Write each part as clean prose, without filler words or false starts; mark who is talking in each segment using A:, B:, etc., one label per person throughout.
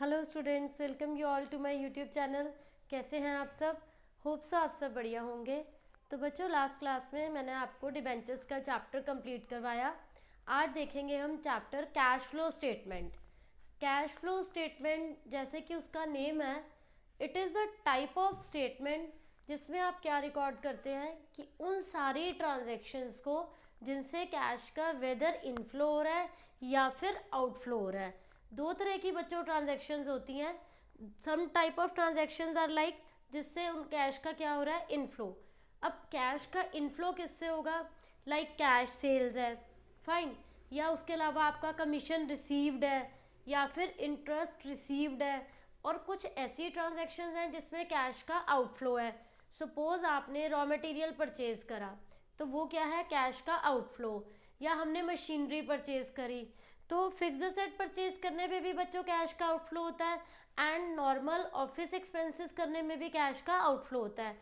A: Hello students, welcome you all to my YouTube channel. कैसे हैं आप सब? होप सो आप सब बढ़िया होंगे। तो बच्चों, लास्ट क्लास में मैंने आपको डिबेंचर्स का चैप्टर कंप्लीट करवाया। आज देखेंगे हम chapter cash flow statement. Cash flow statement, जैसे कि उसका नेम है, it is the type of statement जिसमें आप क्या रिकॉर्ड करते हैं कि उन सारी ट्रांजेक्शन्स को जिनसे कैश का वेदर इनफ्लो हो रहा है या फिर आउटफ्लो हो रहा है। दो तरह की बच्चों ट्रांजेक्शन्स होती हैं। Some type of transactions are like जिससे उन कैश का क्या हो रहा है, इनफ्लो। अब कैश का इनफ्लो किससे होगा? लाइक कैश सेल्स है, फाइन, या उसके अलावा आपका कमीशन रिसीव्ड है या फिर इंटरेस्ट रिसीव्ड है, और कुछ ऐसी ट्रांजेक्शन्स हैं जिसमें कैश का आउटफ्लो है। सपोज आपने रॉ मटेरियल परचेज करा तो वो क्या है, कैश का आउटफ्लो। या हमने मशीनरी परचेज करी तो फिक्स्ड असेट परचेज करने पे भी बच्चों कैश का आउटफ्लो होता है, एंड नॉर्मल ऑफिस एक्सपेंसेस करने में भी कैश का आउटफ्लो होता है।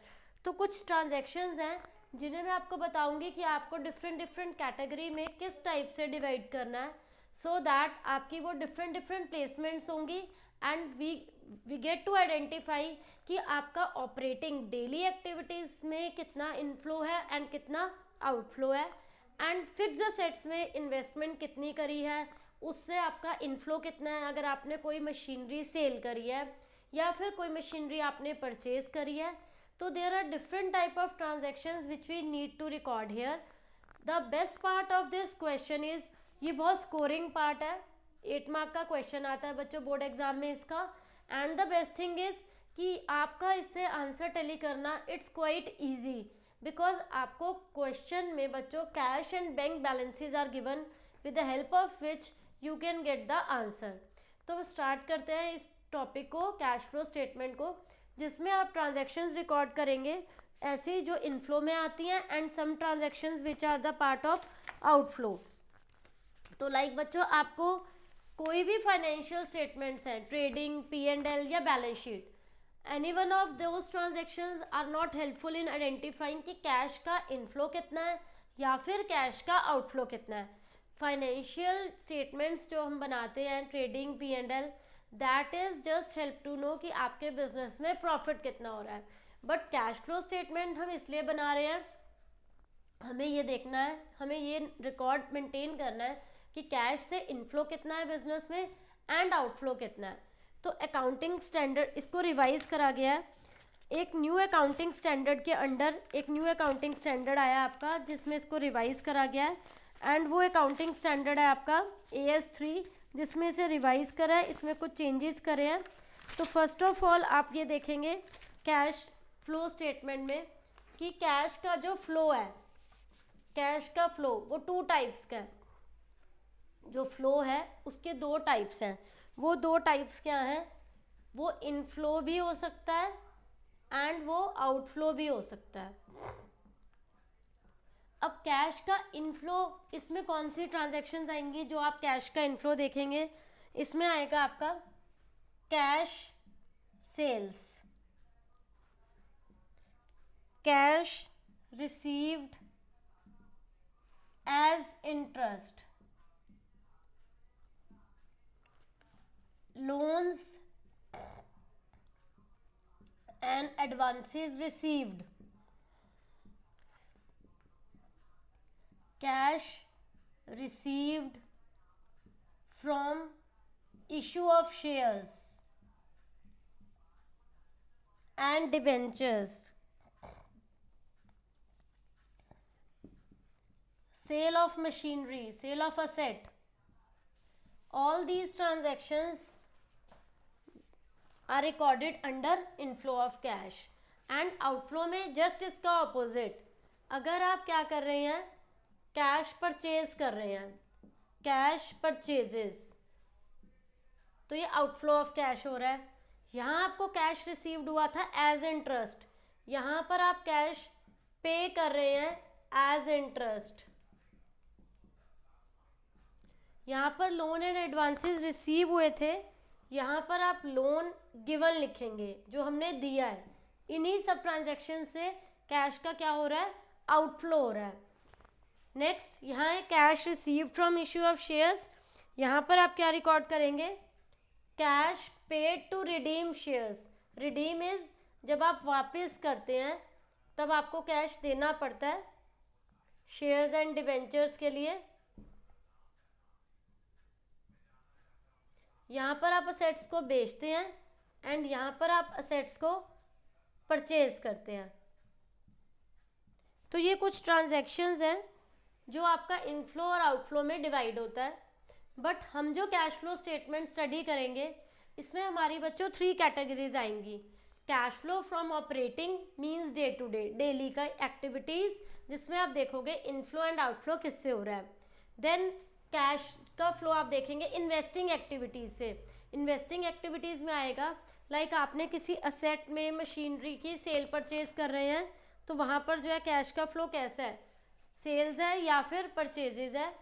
A: तो कुछ ट्रांजैक्शंस हैं जिन्हें मैं आपको बताऊंगी कि आपको डिफरेंट डिफरेंट कैटेगरी में किस टाइप से डिवाइड करना है, सो दैट आपकी वो डिफरेंट डिफरेंट प्लेसमेंट्स होंगी and we get to identify कि आपका ऑपरेटिंग डेली एक्टिविटीज़ में कितना इनफ्लो है एंड कितना आउटफ्लो है, एंड फिक्स्ड असेट्स में इन्वेस्टमेंट कितनी करी है, उससे आपका इनफ्लो कितना है अगर आपने कोई मशीनरी सेल करी है या फिर कोई मशीनरी आपने परचेज करी है। तो there are different type of transactions which we need to record here. The best part of this question is, ये बहुत स्कोरिंग पार्ट है, 8 मार्क का क्वेश्चन आता है बच्चों बोर्ड एग्जाम में इसका। And the best thing is कि आपका इससे आंसर टेली करना इट्स क्वाइट ईजी, बिकॉज आपको क्वेश्चन में बच्चों cash and bank balances are given with the help of which you can get the answer. तो स्टार्ट करते हैं इस टॉपिक को, कैश फ्लो स्टेटमेंट को, जिसमें आप ट्रांजैक्शंस रिकॉर्ड करेंगे ऐसी जो इनफ्लो में आती हैं and some transactions which are the part of outflow. तो लाइक बच्चों, आपको कोई भी फाइनेंशियल स्टेटमेंट्स हैं, ट्रेडिंग, P&L या balance sheet, any one of those transactions are not helpful in identifying कि कैश का इनफ्लो कितना है या फिर कैश का आउटफ्लो कितना है। फाइनेंशियल स्टेटमेंट्स जो हम बनाते हैं, trading, P&L, that is just help to know कि आपके बिजनेस में प्रॉफिट कितना हो रहा है। बट कैश फ्लो स्टेटमेंट हम इसलिए बना रहे हैं, हमें ये देखना है, हमें ये रिकॉर्ड मेंटेन करना है कि कैश से इनफ्लो कितना है बिजनेस में एंड आउटफ्लो कितना है। तो अकाउंटिंग स्टैंडर्ड, इसको रिवाइज करा गया है। एक न्यू अकाउंटिंग स्टैंडर्ड के अंडर एक न्यू अकाउंटिंग स्टैंडर्ड आया आपका, जिसमें इसको रिवाइज करा गया है, एंड वो अकाउंटिंग स्टैंडर्ड है आपका AS3, जिसमें इसे रिवाइज करा है, इसमें कुछ चेंजेस करे हैं। तो फर्स्ट ऑफ ऑल आप ये देखेंगे कैश फ्लो स्टेटमेंट में कि कैश का जो फ्लो है, कैश का फ्लो वो 2 टाइप्स का है। जो फ्लो है उसके 2 टाइप्स हैं। वो 2 टाइप्स क्या हैं? वो इनफ्लो भी हो सकता है एंड वो आउटफ्लो भी हो सकता है। अब कैश का इनफ्लो, इसमें कौन सी ट्रांजैक्शंस आएंगी जो आप कैश का इनफ्लो देखेंगे? इसमें आएगा आपका cash sales, cash received as interest, loans and advances received, cash received from issue of shares and debentures, sale of machinery, sale of asset. All these transactions are recorded under inflow of cash. And outflow में just इसका opposite, अगर आप क्या कर रहे हैं, cash purchase कर रहे हैं, कैश परचेजेस, तो ये आउटफ्लो ऑफ कैश हो रहा है। यहाँ आपको कैश रिसीव्ड हुआ था एज इंटरेस्ट, यहाँ पर आप कैश पे कर रहे हैं एज इंटरेस्ट। यहाँ पर लोन एंड एडवांसेस रिसीव हुए थे, यहाँ पर आप लोन गिवन लिखेंगे जो हमने दिया है। इन्हीं सब ट्रांजैक्शन से कैश का क्या हो रहा है, आउटफ्लो हो रहा है। नेक्स्ट यहाँ है cash received from issue of shares, यहाँ पर आप क्या रिकॉर्ड करेंगे, cash paid to redeem shares. Redeem is जब आप वापस करते हैं तब आपको कैश देना पड़ता है शेयर्स एंड डिबेंचर्स के लिए। यहाँ पर आप असेट्स को बेचते हैं एंड यहाँ पर आप असेट्स को परचेज करते हैं। तो ये कुछ ट्रांजैक्शंस हैं जो आपका इनफ्लो और आउटफ्लो में डिवाइड होता है। बट हम जो कैश फ्लो स्टेटमेंट स्टडी करेंगे इसमें हमारी बच्चों 3 कैटेगरीज आएंगी। Cash flow from operating means day to day, daily का एक्टिविटीज़, जिसमें आप देखोगे इनफ्लो एंड आउटफ्लो किससे हो रहा है। देन कैश का फ्लो आप देखेंगे इन्वेस्टिंग एक्टिविटीज़ से। इन्वेस्टिंग एक्टिविटीज़ में आएगा लाइक आपने किसी असेट में मशीनरी की सेल परचेज कर रहे हैं तो वहाँ पर जो है कैश का फ्लो कैसा है, सेल्स है या फिर परचेजेज है।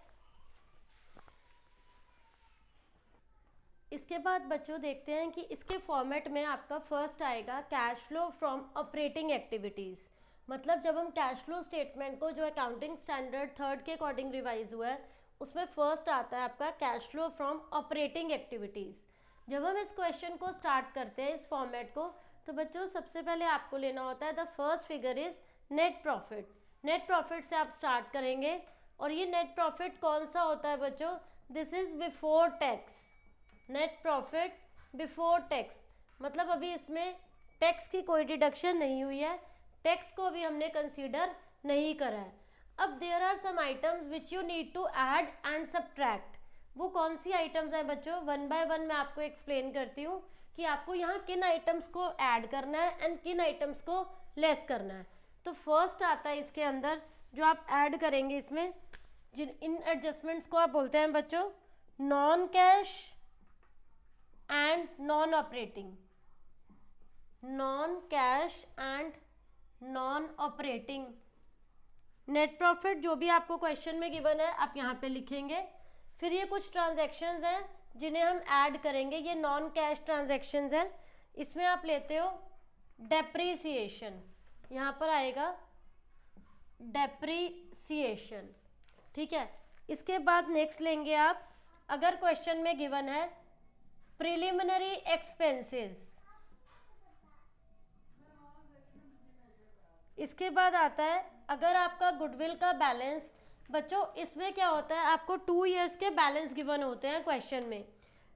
A: इसके बाद बच्चों देखते हैं कि इसके फॉर्मेट में आपका फर्स्ट आएगा cash flow from operating activities. मतलब जब हम कैश फ्लो स्टेटमेंट को जो अकाउंटिंग स्टैंडर्ड 3 के अकॉर्डिंग रिवाइज हुआ है उसमें फर्स्ट आता है आपका cash flow from operating activities. जब हम इस क्वेश्चन को स्टार्ट करते हैं इस फॉर्मेट को तो बच्चों सबसे पहले आपको लेना होता है the first figure is net profit. Net profit से आप स्टार्ट करेंगे और ये नेट प्रॉफिट कौन सा होता है बच्चों, this is before tax. Net profit before tax मतलब अभी इसमें टैक्स की कोई डिडक्शन नहीं हुई है, टैक्स को भी हमने कंसीडर नहीं करा है। अब there are some items which you need to add and subtract. वो कौन सी आइटम्स हैं बच्चों, 1 बाय 1 मैं आपको एक्सप्लेन करती हूँ कि आपको यहाँ किन आइटम्स को ऐड करना है एंड किन आइटम्स को लेस करना है। तो फर्स्ट आता है इसके अंदर जो आप ऐड करेंगे इसमें जिन इन एडजस्टमेंट्स को आप बोलते हैं बच्चों non cash and non operating. Non cash and non operating. Net profit जो भी आपको क्वेश्चन में गिवन है आप यहाँ पे लिखेंगे। फिर ये कुछ ट्रांजैक्शंस हैं जिन्हें हम ऐड करेंगे, ये नॉन कैश ट्रांजैक्शंस हैं। इसमें आप लेते हो डेप्रीसिएशन, यहाँ पर आएगा डेप्रीसिएशन, ठीक है। इसके बाद नेक्स्ट लेंगे आप, अगर क्वेश्चन में गिवन है प्रिलिमिनरी एक्सपेंसेस। इसके बाद आता है अगर आपका गुडविल का बैलेंस, बच्चों इसमें क्या होता है आपको 2 ईयर्स के बैलेंस गिवन होते हैं क्वेश्चन में।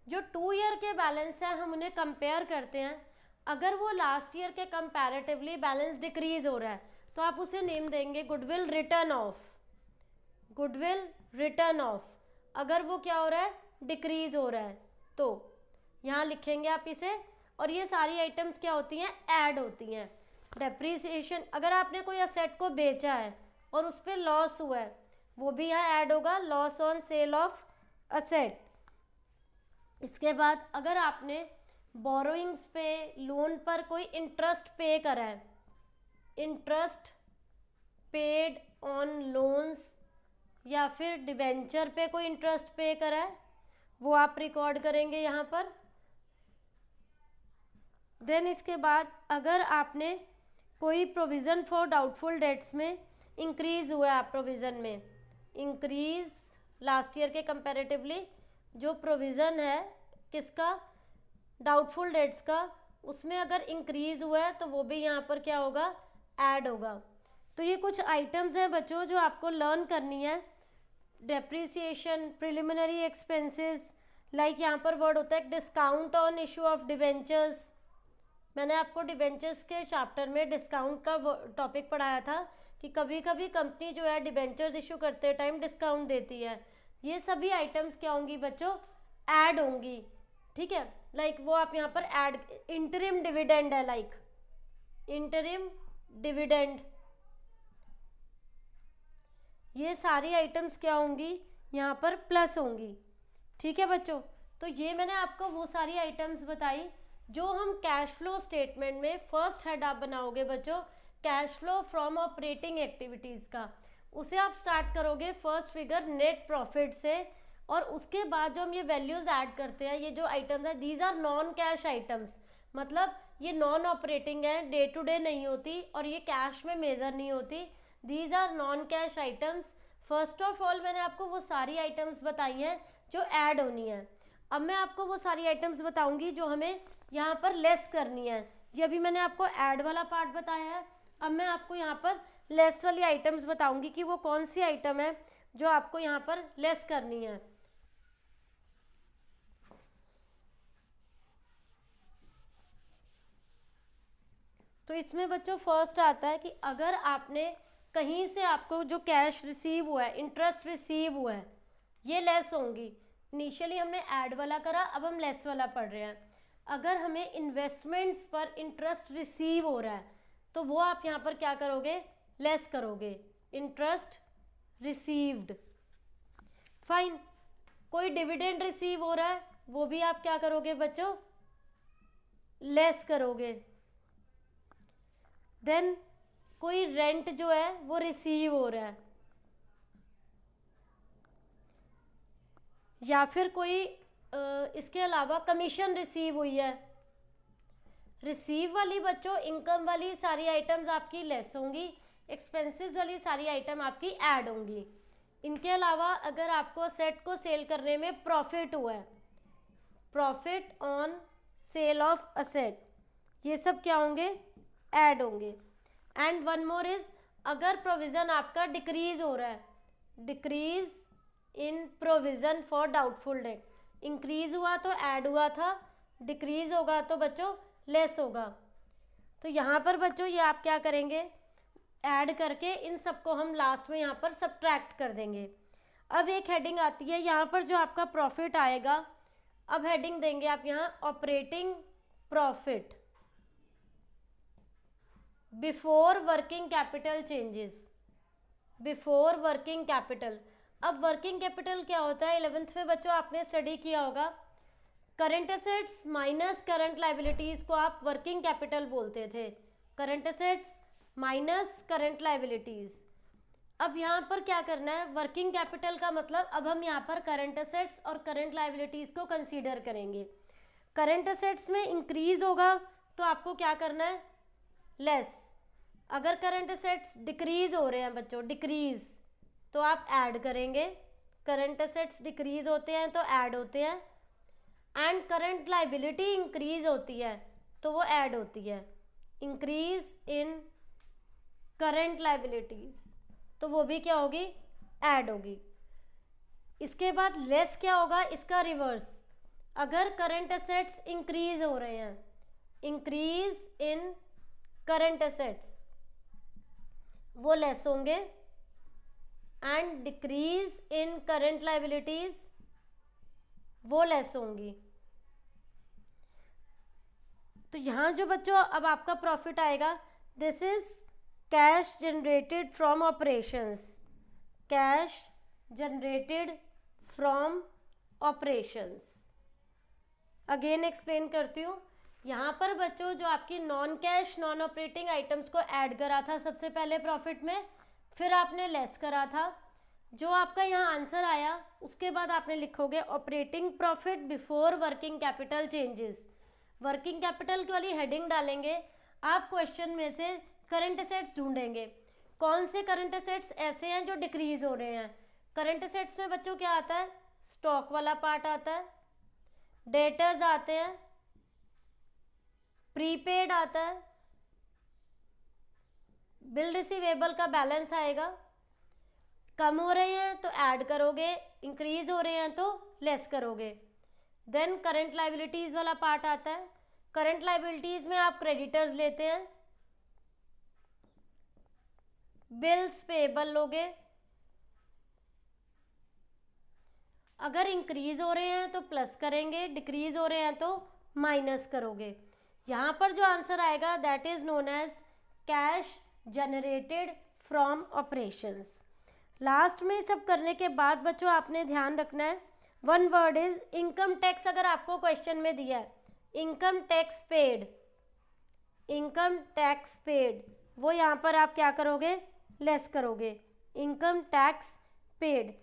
A: जो 2 ईयर के बैलेंस है हम उन्हें कंपेयर करते हैं, अगर वो लास्ट ईयर के कंपैरेटिवली बैलेंस डिक्रीज हो रहा है तो आप उसे नेम देंगे goodwill return of. Goodwill return of अगर वो क्या हो रहा है डिक्रीज हो रहा है तो यहाँ लिखेंगे आप इसे। और ये सारी आइटम्स क्या होती हैं ऐड होती हैं। डेप्रीसिएशन अगर आपने कोई असेट को बेचा है और उस पर लॉस हुआ है वो भी यहाँ ऐड होगा, loss on sale of asset. इसके बाद अगर आपने बोरोइंग्स पे लोन पर कोई इंटरेस्ट पे करा है, इंटरेस्ट पेड ऑन लोन्स या फिर डिबेंचर पे कोई इंटरेस्ट पे करा है वो आप रिकॉर्ड करेंगे यहाँ पर। देन इसके बाद अगर आपने कोई प्रोविज़न फॉर डाउटफुल डेट्स में इंक्रीज़ हुआ है, प्रोविज़न में इंक्रीज़ लास्ट ईयर के कंपैरेटिवली जो प्रोविज़न है किसका डाउटफुल डेट्स का, उसमें अगर इंक्रीज़ हुआ है तो वो भी यहाँ पर क्या होगा ऐड होगा। तो ये कुछ आइटम्स हैं बच्चों जो आपको लर्न करनी है। डेप्रीसिएशन, प्रिलिमिनरी एक्सपेंसेस, लाइक यहाँ पर वर्ड होता है discount on issue of debentures. मैंने आपको डिबेंचर्स के चैप्टर में डिस्काउंट का टॉपिक पढ़ाया था कि कभी कभी कंपनी जो है डिबेंचर्स इशू करते टाइम डिस्काउंट देती है। ये सभी आइटम्स क्या होंगी बच्चों ऐड होंगी, ठीक है। लाइक वो आप यहाँ पर ऐड, इंटरिम डिविडेंड है, लाइक इंटरिम डिविडेंड, ये सारी आइटम्स क्या होंगी यहाँ पर प्लस होंगी, ठीक है बच्चों। तो ये मैंने आपको वो सारी आइटम्स बताई जो हम कैश फ्लो स्टेटमेंट में फर्स्ट हेड आप बनाओगे बच्चों cash flow from operating activities का, उसे आप स्टार्ट करोगे फर्स्ट फिगर नेट प्रॉफिट से। और उसके बाद जो हम ये वैल्यूज़ ऐड करते हैं, ये जो आइटम्स है these are non cash items, मतलब ये नॉन ऑपरेटिंग है, डे टू डे नहीं होती और ये कैश में मेजर नहीं होती, these are non cash items. First of all मैंने आपको वो सारी आइटम्स बताई हैं जो ऐड होनी है। अब मैं आपको वो सारी आइटम्स बताऊंगी जो हमें यहाँ पर लेस करनी है। ये अभी मैंने आपको ऐड वाला पार्ट बताया है, अब मैं आपको यहाँ पर लेस वाली आइटम्स बताऊंगी कि वो कौन सी आइटम है जो आपको यहाँ पर लेस करनी है। तो इसमें बच्चों फर्स्ट आता है कि अगर आपने कहीं से आपको जो कैश रिसीव हुआ है, इंटरेस्ट रिसीव हुआ है, ये लेस होंगी। इनिशियली हमने ऐड वाला करा, अब हम लेस वाला पढ़ रहे हैं। अगर हमें इन्वेस्टमेंट्स पर इंटरेस्ट रिसीव हो रहा है तो वो आप यहाँ पर क्या करोगे, लेस करोगे, इंटरेस्ट रिसीव्ड। फाइन। कोई डिविडेंड रिसीव हो रहा है वो भी आप क्या करोगे बच्चों, लेस करोगे। देन कोई रेंट जो है वो रिसीव हो रहा है, या फिर कोई इसके अलावा कमीशन रिसीव हुई है। रिसीव वाली बच्चों इनकम वाली सारी आइटम्स आपकी लेस होंगी, एक्सपेंसेस वाली सारी आइटम आपकी ऐड होंगी। इनके अलावा अगर आपको असेट को सेल करने में प्रॉफिट हुआ है, profit on sale of asset, ये सब क्या होंगे, ऐड होंगे। एंड वन मोर इज, अगर प्रोविजन आपका डिक्रीज हो रहा है, decrease in provision for doubtful debt, increase हुआ तो ऐड हुआ था, डिक्रीज होगा तो बच्चों लेस होगा। तो यहाँ पर बच्चों ये आप क्या करेंगे, ऐड करके इन सबको हम लास्ट में यहाँ पर सब्ट्रैक्ट कर देंगे। अब एक हेडिंग आती है यहाँ पर जो आपका प्रॉफिट आएगा, अब हेडिंग देंगे आप यहाँ operating profit before working capital changes, before working capital. अब वर्किंग कैपिटल क्या होता है, 11th में बच्चों आपने स्टडी किया होगा, current assets minus current liabilities को आप वर्किंग कैपिटल बोलते थे, current assets minus current liabilities. अब यहाँ पर क्या करना है, वर्किंग कैपिटल का मतलब अब हम यहाँ पर करंट एसेट्स और करंट लाइबिलिटीज को कंसीडर करेंगे। करंट एसेट्स में इंक्रीज होगा तो आपको क्या करना है, लेस। अगर करंट एसेट्स डिक्रीज हो रहे हैं बच्चों, डिक्रीज, तो आप ऐड करेंगे, करंट एसेट्स डिक्रीज होते हैं तो ऐड होते हैं। एंड करंट लाइबिलिटी इंक्रीज होती है तो वो ऐड होती है, इंक्रीज इन करंट लाइबिलिटीज, तो वो भी क्या होगी, ऐड होगी। इसके बाद लेस क्या होगा, इसका रिवर्स। अगर करंट एसेट्स इंक्रीज हो रहे हैं, इंक्रीज इन करंट एसेट्स, वो लेस होंगे। And decrease in current liabilities, वो लेस होंगी। तो यहां जो बच्चों अब आपका प्रॉफिट आएगा, this is cash generated from operations, cash generated from operations. Again explain करती हूँ। यहाँ पर बच्चों जो आपकी non cash non operating items को ऐड करा था सबसे पहले प्रॉफिट में, फिर आपने लेस करा था। जो आपका यहाँ आंसर आया उसके बाद आपने लिखोगे operating profit before working capital changes. Working capital की वाली हेडिंग डालेंगे, आप क्वेश्चन में से करंट एसेट्स ढूंढेंगे, कौन से करंट एसेट्स ऐसे हैं जो डिक्रीज हो रहे हैं। करंट एसेट्स में बच्चों क्या आता है, स्टॉक वाला पार्ट आता है, डेटर्स आते हैं, प्रीपेड आता है, बिल रिसीवेबल का बैलेंस आएगा। कम हो रहे हैं तो ऐड करोगे, इंक्रीज हो रहे हैं तो लेस करोगे। देन करंट लाइबिलिटीज वाला पार्ट आता है, करंट लाइबिलिटीज में आप क्रेडिटर्स लेते हैं, बिल्स पेएबल लोगे। अगर इंक्रीज हो रहे हैं तो प्लस करेंगे, डिक्रीज हो रहे हैं तो माइनस करोगे। यहाँ पर जो आंसर आएगा that is known as cash generated from operations. Last में सब करने के बाद बच्चों आपने ध्यान रखना है, one word is income tax. अगर आपको क्वेश्चन में दिया है income tax paid, income tax paid, वो यहाँ पर आप क्या करोगे, लेस करोगे। इनकम टैक्स पेड,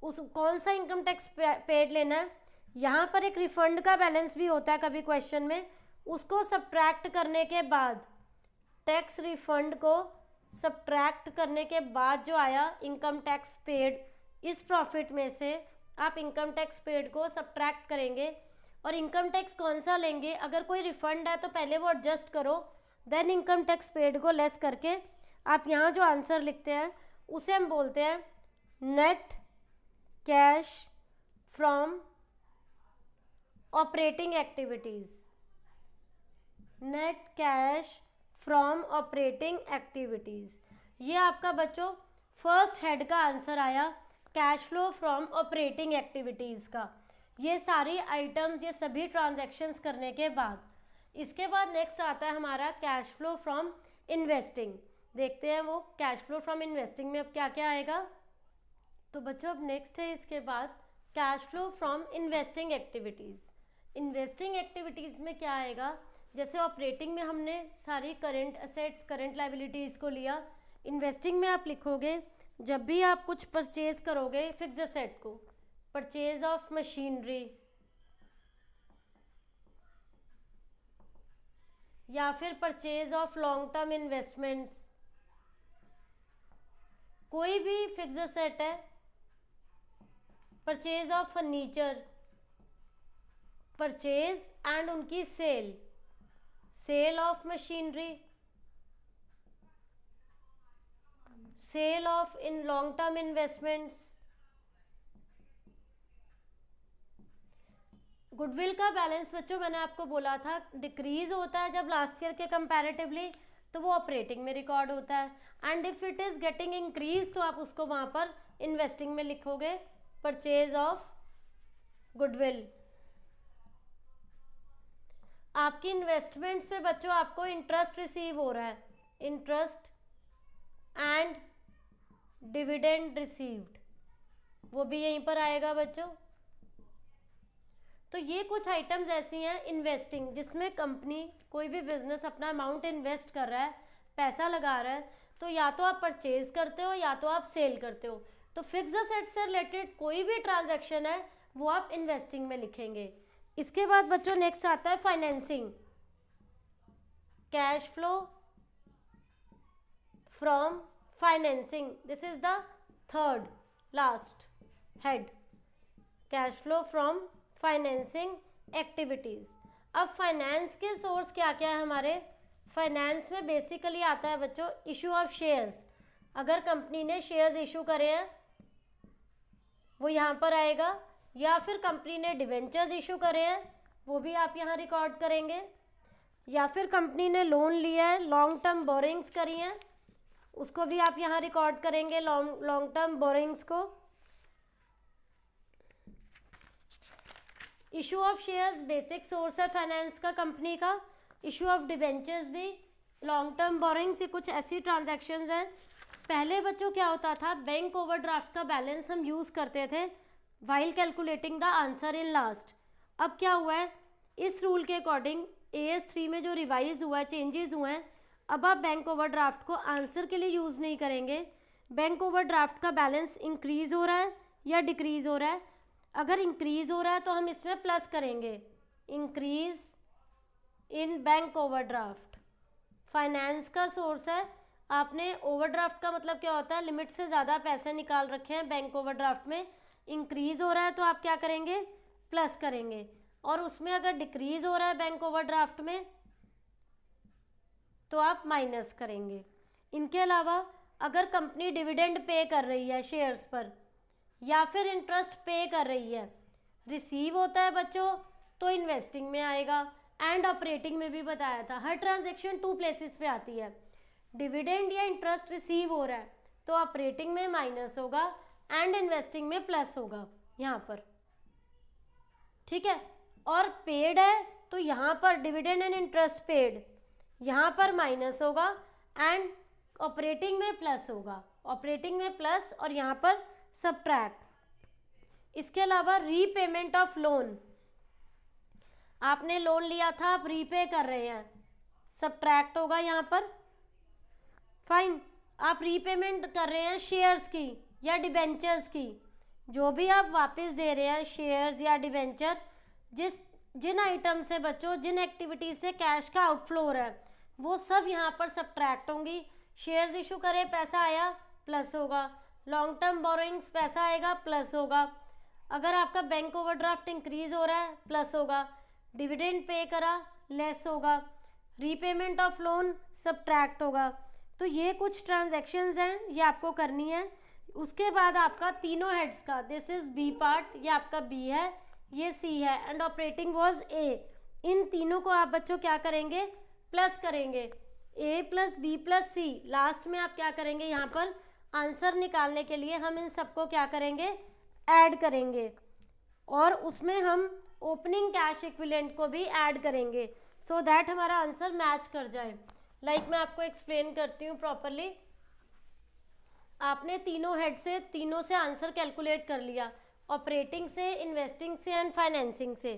A: उस कौन सा इनकम टैक्स पेड लेना है, यहाँ पर एक रिफंड का बैलेंस भी होता है कभी क्वेश्चन में, उसको सब्ट्रैक्ट करने के बाद, टैक्स रिफंड को सब्ट्रैक्ट करने के बाद जो आया इनकम टैक्स पेड, इस प्रॉफिट में से आप इनकम टैक्स पेड को सब्ट्रैक्ट करेंगे और इनकम टैक्स कौन सा लेंगे, अगर कोई रिफंड है तो पहले वो एडजस्ट करो, देन इनकम टैक्स पेड को लेस करके आप यहाँ जो आंसर लिखते हैं उसे हम बोलते हैं net cash from operating activities. Net cash from operating activities, ये आपका बच्चों फर्स्ट हेड का आंसर आया, cash flow from operating activities का। ये सारी आइटम्स, ये सभी ट्रांजैक्शंस करने के बाद, इसके बाद नेक्स्ट आता है हमारा कैश फ्लो फ्रॉम इन्वेस्टिंग। देखते हैं वो कैश फ्लो फ्रॉम इन्वेस्टिंग में अब क्या क्या आएगा। तो बच्चों अब नेक्स्ट है इसके बाद cash flow from investing activities. Investing activities में क्या आएगा, जैसे ऑपरेटिंग में हमने सारी करंट असेट्स करंट लायबिलिटीज़ को लिया, इन्वेस्टिंग में आप लिखोगे जब भी आप कुछ परचेज करोगे फिक्स असेट को, परचेज ऑफ मशीनरी या फिर purchase of long term investments, कोई भी फिक्स असेट है, purchase of furniture, purchase and उनकी sale, sale of machinery, sale of in long term investments. Goodwill का बैलेंस बच्चों मैंने आपको बोला था डिक्रीज होता है जब लास्ट ईयर के कंपैरेटिवली, तो वो ऑपरेटिंग में रिकॉर्ड होता है, and if it is getting increase तो आप उसको वहां पर इन्वेस्टिंग में लिखोगे, परचेज ऑफ गुडविल। आपकी इन्वेस्टमेंट्स पे बच्चों आपको इंटरेस्ट रिसीव हो रहा है, इंटरेस्ट एंड डिविडेंड रिसीव्ड, वो भी यहीं पर आएगा बच्चों। तो ये कुछ आइटम्स ऐसी हैं इन्वेस्टिंग, जिसमें कंपनी कोई भी बिजनेस अपना अमाउंट इन्वेस्ट कर रहा है, पैसा लगा रहा है, तो या तो आप परचेज करते हो या तो आप सेल करते हो। तो फिक्स्ड असेट से रिलेटेड कोई भी ट्रांजैक्शन है वो आप इन्वेस्टिंग में लिखेंगे। इसके बाद बच्चों नेक्स्ट आता है financing, cash flow from financing, this is the third last head, cash flow from financing activities. अब फाइनेंस के सोर्स क्या क्या है हमारे, फाइनेंस में बेसिकली आता है बच्चों इशू ऑफ शेयर्स, अगर कंपनी ने शेयर्स इशू करे हैं वो यहाँ पर आएगा, या फिर कंपनी ने डिवेंचर्स इशू करे हैं वो भी आप यहाँ रिकॉर्ड करेंगे, या फिर कंपनी ने लोन लिया है, लॉन्ग टर्म बोरिंग्स करी हैं उसको भी आप यहाँ रिकॉर्ड करेंगे, लॉन्ग टर्म बोरिंग्स को। Issue of shares basic source है फाइनेंस का कंपनी का, इशू ऑफ डिबेंचर्स भी, लॉन्ग टर्म बोरिंग्स, ये कुछ ऐसी ट्रांजैक्शंस हैं। पहले बच्चों क्या होता था, बैंक ओवरड्राफ्ट का बैलेंस हम यूज़ करते थे while calculating the answer in last. अब क्या हुआ है, इस रूल के अकॉर्डिंग AS3 में जो रिवाइज हुआ है, चेंजेस हुए हैं, अब आप बैंक ओवरड्राफ्ट को आंसर के लिए यूज़ नहीं करेंगे। बैंक ओवरड्राफ्ट का बैलेंस इंक्रीज़ हो रहा है या डिक्रीज़ हो रहा है, अगर इंक्रीज़ हो रहा है तो हम इसमें प्लस करेंगे, increase in bank overdraft. Finance का सोर्स है, आपने ओवरड्राफ्ट का मतलब क्या होता है, लिमिट से ज़्यादा पैसे निकाल रखे हैं बैंक ओवरड्राफ्ट में, इंक्रीज़ हो रहा है तो आप क्या करेंगे, प्लस करेंगे, और उसमें अगर डिक्रीज़ हो रहा है बैंक ओवरड्राफ्ट में तो आप माइनस करेंगे। इनके अलावा अगर कंपनी डिविडेंड पे कर रही है शेयर्स पर या फिर इंटरेस्ट पे कर रही है, रिसीव होता है बच्चों तो इन्वेस्टिंग में आएगा, एंड ऑपरेटिंग में भी बताया था, हर ट्रांजैक्शन 2 प्लेसेस पे आती है। डिविडेंड या इंटरेस्ट रिसीव हो रहा है तो ऑपरेटिंग में माइनस होगा एंड इन्वेस्टिंग में प्लस होगा यहाँ पर, ठीक है। और पेड है तो यहाँ पर डिविडेंड एंड इंटरेस्ट पेड, यहाँ पर माइनस होगा एंड ऑपरेटिंग में प्लस होगा, ऑपरेटिंग में प्लस और यहाँ पर सब्ट्रैक्ट। इसके अलावा रीपेमेंट ऑफ लोन, आपने लोन लिया था आप रीपे कर रहे हैं, सब्ट्रैक्ट होगा यहाँ पर, फाइन। आप रीपेमेंट कर रहे हैं शेयर्स की या डिबेंचर्स की, जो भी आप वापस दे रहे हैं शेयर्स या डिबेंचर, जिन आइटम से बच्चों, जिन एक्टिविटीज से कैश का आउटफ्लो हो रहा है वो सब यहाँ पर सब्ट्रैक्ट होंगी। शेयर्स इशू करे पैसा आया प्लस होगा, लॉन्ग टर्म बोरोइंग्स पैसा आएगा प्लस होगा, अगर आपका बैंक ओवरड्राफ्ट इंक्रीज हो रहा है प्लस होगा, डिविडेंड पे करा लेस होगा, रीपेमेंट ऑफ लोन सब्ट्रैक्ट होगा। तो ये कुछ ट्रांजैक्शंस हैं, ये आपको करनी है। उसके बाद आपका तीनों हेड्स का, दिस इज बी पार्ट, ये आपका बी है, ये सी है, एंड ऑपरेटिंग वाज ए। इन तीनों को आप बच्चों क्या करेंगे, प्लस करेंगे, ए प्लस बी प्लस सी। लास्ट में आप क्या करेंगे, यहाँ पर आंसर निकालने के लिए हम इन सबको क्या करेंगे, ऐड करेंगे, और उसमें हम ओपनिंग कैश इक्विवेलेंट को भी ऐड करेंगे, सो दैट हमारा आंसर मैच कर जाए। लाइक मैं आपको एक्सप्लेन करती हूँ प्रॉपरली। आपने तीनों हेड से, तीनों से आंसर कैलकुलेट कर लिया, ऑपरेटिंग से, इन्वेस्टिंग से एंड फाइनेंसिंग से।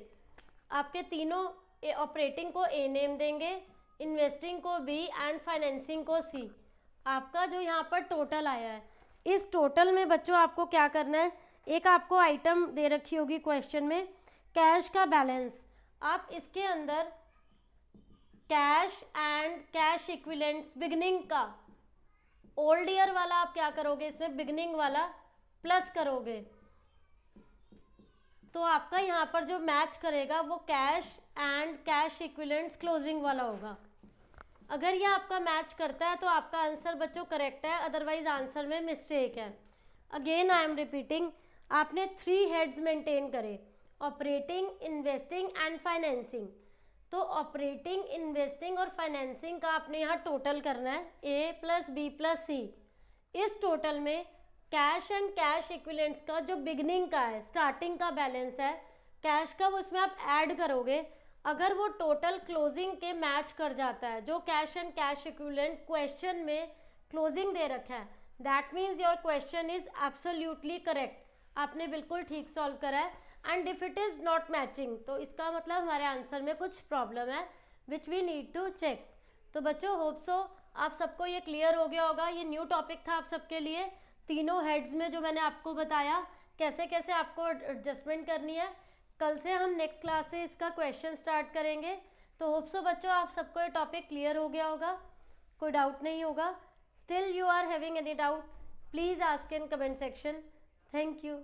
A: आपके तीनों, ऑपरेटिंग को ए नेम देंगे, इन्वेस्टिंग को बी एंड फाइनेंसिंग को सी। आपका जो यहाँ पर टोटल आया है, इस टोटल में बच्चों आपको क्या करना है, एक आपको आइटम दे रखी होगी क्वेश्चन में, कैश का बैलेंस। आप इसके अंदर cash and cash equivalents beginning का, ओल्ड ईयर वाला आप क्या करोगे, इसमें बिगनिंग वाला प्लस करोगे, तो आपका यहाँ पर जो मैच करेगा वो cash and cash equivalents closing वाला होगा। अगर ये आपका मैच करता है तो आपका आंसर बच्चों करेक्ट है, अदरवाइज आंसर में मिस्टेक है। अगेन आई एम रिपीटिंग, आपने 3 हेड्स मेंटेन करे, ऑपरेटिंग, इन्वेस्टिंग एंड फाइनेंसिंग। तो ऑपरेटिंग, इन्वेस्टिंग और फाइनेंसिंग का आपने यहाँ टोटल करना है, ए प्लस बी प्लस सी। इस टोटल में कैश एंड कैश इक्विवेलेंट्स का जो बिगनिंग का है, स्टार्टिंग का बैलेंस है कैश का, वो इसमें आप ऐड करोगे। अगर वो टोटल क्लोजिंग के मैच कर जाता है, जो cash and cash equivalent question में क्लोजिंग दे रखा है, that means your question is absolutely correct, आपने बिल्कुल ठीक सॉल्व करा है। And if it is not matching, तो इसका मतलब हमारे आंसर में कुछ प्रॉब्लम है, which we need to check. तो बच्चों होप सो आप सबको ये क्लियर हो गया होगा। ये न्यू टॉपिक था आप सबके लिए, तीनों हेड्स में जो मैंने आपको बताया कैसे कैसे आपको एडजस्टमेंट करनी है। कल से हम नेक्स्ट क्लास से इसका क्वेश्चन स्टार्ट करेंगे। तो होप सो बच्चों आप सबको ये टॉपिक क्लियर हो गया होगा, कोई डाउट नहीं होगा। Still you are having any doubt, please ask in comment section. Thank you.